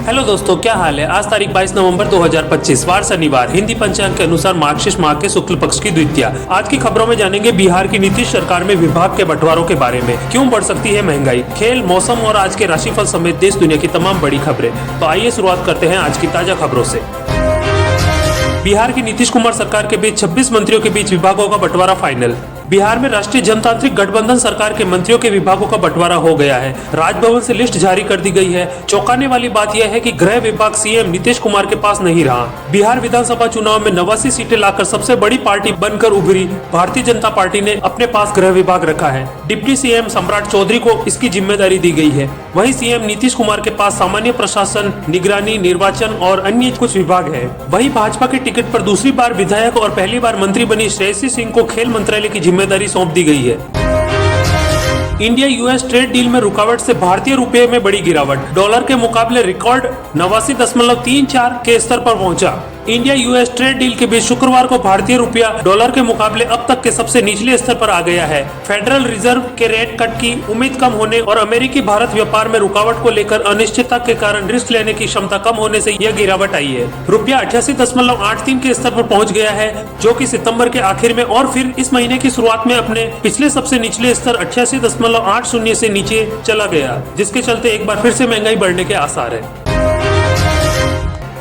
Hello दोस्तों, क्या हाल है। आज तारीख 22 नवंबर 2025 वार शनिवार। हिंदी पंचांग के अनुसार मार्गशीर्ष माह के शुक्ल पक्ष की द्वितीया। आज की खबरों में जानेंगे बिहार की नीतीश सरकार में विभाग के बंटवारों के बारे में, क्यों बढ़ सकती है महंगाई, खेल, मौसम और आज के राशिफल समेत देश दुनिया की तमाम बड़ी खबरें। तो आइए शुरुआत करते हैं आज की ताजा खबरों से। बिहार की नीतीश कुमार सरकार के बीच 26 मंत्रियों के बीच विभागों का बंटवारा फाइनल। बिहार में राष्ट्रीय जनतांत्रिक गठबंधन सरकार के मंत्रियों के विभागों का बंटवारा हो गया है। राजभवन से लिस्ट जारी कर दी गई है। चौंकाने वाली बात यह है कि गृह विभाग सीएम नीतीश कुमार के पास नहीं रहा। बिहार विधानसभा चुनाव में 89 सीटें लाकर सबसे बड़ी पार्टी बनकर उभरी भारतीय जनता पार्टी ने अपने पास गृह विभाग रखा है। डिप्टी सीएम सम्राट चौधरी को इसकी जिम्मेदारी दी गई है। वहीं सीएम नीतीश कुमार के पास सामान्य प्रशासन, निगरानी, निर्वाचन और अन्य कुछ विभाग है। वहीं भाजपा के टिकट पर दूसरी बार विधायक और पहली बार मंत्री बनी श्रेयसी सिंह को खेल मंत्रालय की जिम्मेदारी सौंप दी गई है। इंडिया यूएस ट्रेड डील में रुकावट से भारतीय रुपये में बड़ी गिरावट। डॉलर के मुकाबले रिकॉर्ड 89.34 के स्तर पर पहुंचा। इंडिया यूएस ट्रेड डील के बीच शुक्रवार को भारतीय रुपया डॉलर के मुकाबले अब तक के सबसे निचले स्तर पर आ गया है। फेडरल रिजर्व के रेट कट की उम्मीद कम होने और अमेरिकी भारत व्यापार में रुकावट को लेकर अनिश्चितता के कारण रिस्क लेने की क्षमता कम होने से यह गिरावट आई है। रुपया 88.83 के स्तर पर पहुंच गया है, जो कि सितंबर के आखिर में और फिर इस महीने की शुरुआत में अपने पिछले सबसे निचले स्तर 88.80 से नीचे चला गया, जिसके चलते एक बार फिर से महंगाई बढ़ने के आसार है।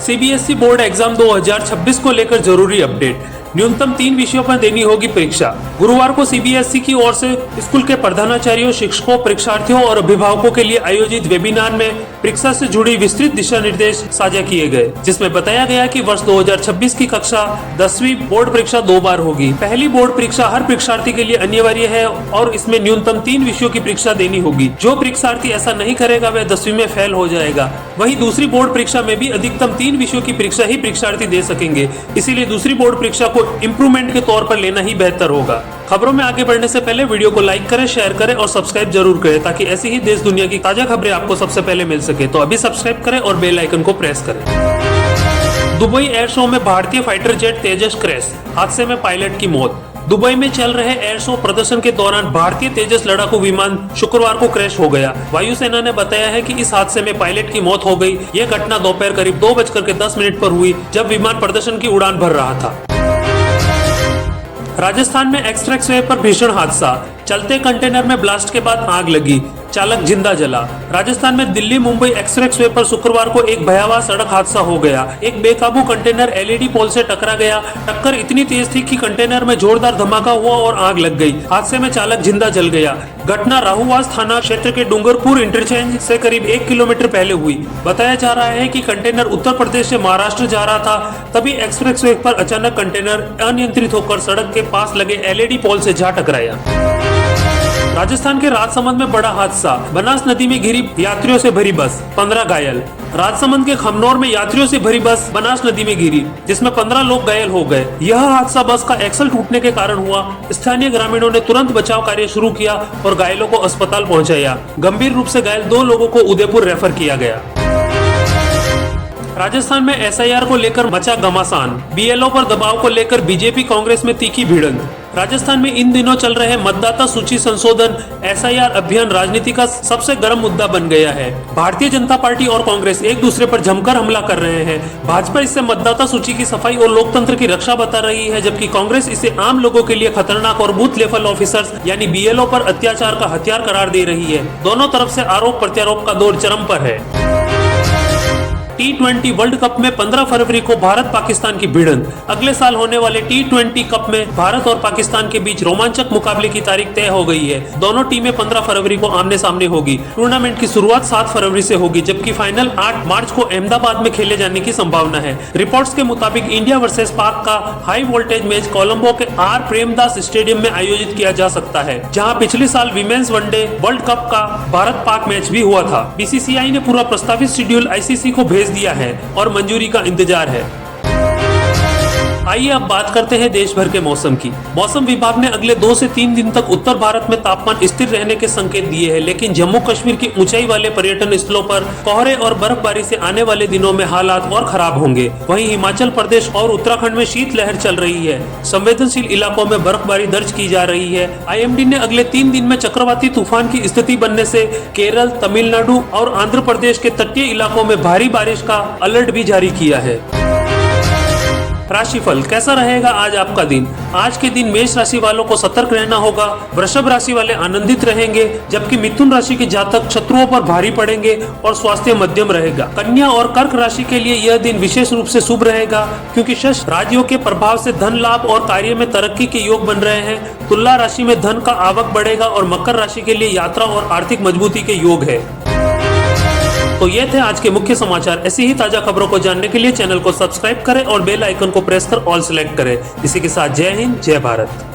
सीबीएसई बोर्ड एग्जाम 2026 को लेकर जरूरी अपडेट। न्यूनतम 3 विषयों पर देनी होगी परीक्षा। गुरुवार को सीबीएसई की ओर से स्कूल के प्रधानाचार्यों, शिक्षकों, परीक्षार्थियों और अभिभावकों के लिए आयोजित वेबिनार में परीक्षा से जुड़ी विस्तृत दिशा निर्देश साझा किए गए, जिसमें बताया गया कि वर्ष 2026 की कक्षा 10वीं बोर्ड परीक्षा 2 बार होगी। पहली बोर्ड परीक्षा हर परीक्षार्थी के लिए अनिवार्य है और इसमें न्यूनतम 3 विषयों की परीक्षा देनी होगी। जो परीक्षार्थी ऐसा नहीं करेगा वह 10वीं में फेल हो जाएगा। वहीं दूसरी बोर्ड परीक्षा में भी अधिकतम 3 विषयों की परीक्षा ही परीक्षार्थी दे सकेंगे। इसीलिए दूसरी बोर्ड परीक्षा को इम्प्रूवमेंट के तौर पर लेना ही बेहतर होगा। खबरों में आगे बढ़ने से पहले वीडियो को लाइक करें, शेयर करें और सब्सक्राइब जरूर करें, ताकि ऐसी ही देश दुनिया की ताजा खबरें आपको सबसे पहले मिल सके। तो अभी सब्सक्राइब करें और बेल आइकन को प्रेस करें। दुबई एयर शो में भारतीय फाइटर जेट तेजस क्रैश, हादसे में पायलट की मौत। दुबई में चल रहे एयर शो प्रदर्शन के दौरान भारतीय तेजस लड़ाकू विमान शुक्रवार को क्रैश हो गया। वायुसेना ने बताया है कि इस हादसे में पायलट की मौत हो गई। यह घटना दोपहर करीब 2:10 पर हुई, जब विमान प्रदर्शन की उड़ान भर रहा था। राजस्थान में एक्सप्रेस वे पर भीषण हादसा। चलते कंटेनर में ब्लास्ट के बाद आग लगी, चालक जिंदा जला। राजस्थान में दिल्ली मुंबई एक्सप्रेस वे पर शुक्रवार को एक भयावह सड़क हादसा हो गया। एक बेकाबू कंटेनर एलईडी पोल से टकरा गया। टक्कर इतनी तेज थी कि कंटेनर में जोरदार धमाका हुआ और आग लग गई। हादसे में चालक जिंदा जल गया। घटना राहुवास थाना क्षेत्र के डूंगरपुर इंटरचेंज से करीब 1 किलोमीटर पहले हुई। बताया जा रहा है कि कंटेनर उत्तर प्रदेश से महाराष्ट्र जा रहा था। तभी एक्सप्रेस वे पर अचानक कंटेनर अनियंत्रित होकर सड़क के पास लगे एलईडी पोल से जा टकराया। राजस्थान के राजसमंद में बड़ा हादसा। बनास नदी में घिरी यात्रियों से भरी बस, 15 घायल। राजसमंद के खमनौर में यात्रियों से भरी बस बनास नदी में गिरी, जिसमें 15 लोग घायल हो गए। यह हादसा बस का एक्सल टूटने के कारण हुआ। स्थानीय ग्रामीणों ने तुरंत बचाव कार्य शुरू किया और घायलों को अस्पताल पहुंचाया। गंभीर रूप से घायल 2 लोगों को उदयपुर रेफर किया गया। राजस्थान में एसआईआर को लेकर मचा घमासान। बीएलओ पर दबाव को लेकर बीजेपी कांग्रेस में तीखी भिड़ंत। राजस्थान में इन दिनों चल रहे मतदाता सूची संशोधन एसआईआर अभियान राजनीति का सबसे गर्म मुद्दा बन गया है। भारतीय जनता पार्टी और कांग्रेस एक दूसरे पर जमकर हमला कर रहे हैं। भाजपा इसे मतदाता सूची की सफाई और लोकतंत्र की रक्षा बता रही है, जबकि कांग्रेस इसे आम लोगों के लिए खतरनाक और बूथ लेवल ऑफिसर्स यानी बीएलओ पर अत्याचार का हथियार करार दे रही है। दोनों तरफ से आरोप प्रत्यारोप का दौर चरम पर है। T20 वर्ल्ड कप में 15 फरवरी को भारत पाकिस्तान की भिड़ंत। अगले साल होने वाले T20 कप में भारत और पाकिस्तान के बीच रोमांचक मुकाबले की तारीख तय हो गई है। दोनों टीमें 15 फरवरी को आमने सामने होगी। टूर्नामेंट की शुरुआत 7 फरवरी से होगी, जबकि फाइनल 8 मार्च को अहमदाबाद में खेले जाने की संभावना है। रिपोर्ट्स के मुताबिक इंडिया वर्सेस पाक का हाई वोल्टेज मैच कोलंबो के आर प्रेमदास स्टेडियम में आयोजित किया जा सकता है, जहां पिछले साल विमेंस वनडे वर्ल्ड कप का भारत पाक मैच भी हुआ था। बीसीसीआई ने पूरा प्रस्तावित शेड्यूल आईसीसी को भेज दिया है और मंजूरी का इंतजार है। आइए अब बात करते हैं देश भर के मौसम की। मौसम विभाग ने अगले 2 से 3 दिन तक उत्तर भारत में तापमान स्थिर रहने के संकेत दिए हैं, लेकिन जम्मू कश्मीर की ऊंचाई वाले पर्यटन स्थलों पर कोहरे और बर्फबारी से आने वाले दिनों में हालात और खराब होंगे। वहीं हिमाचल प्रदेश और उत्तराखंड में शीतलहर चल रही है। संवेदनशील इलाकों में बर्फबारी दर्ज की जा रही है। IMD ने अगले 3 दिन में चक्रवाती तूफान की स्थिति बनने से केरल, तमिलनाडु और आंध्र प्रदेश के तटीय इलाकों में भारी बारिश का अलर्ट भी जारी किया है। राशिफल कैसा रहेगा आज आपका दिन? आज के दिन मेष राशि वालों को सतर्क रहना होगा। वृषभ राशि वाले आनंदित रहेंगे, जबकि मिथुन राशि के जातक शत्रुओं पर भारी पड़ेंगे और स्वास्थ्य मध्यम रहेगा। कन्या और कर्क राशि के लिए यह दिन विशेष रूप से शुभ रहेगा, क्योंकि शश राजियों के प्रभाव से धन लाभ और कार्य में तरक्की के योग बन रहे हैं। तुला राशि में धन का आवक बढ़ेगा और मकर राशि के लिए यात्रा और आर्थिक मजबूती के योग है। तो ये थे आज के मुख्य समाचार। ऐसी ही ताजा खबरों को जानने के लिए चैनल को सब्सक्राइब करें और बेल आइकन को प्रेस कर ऑल सेलेक्ट करें। इसी के साथ जय हिंद, जय भारत।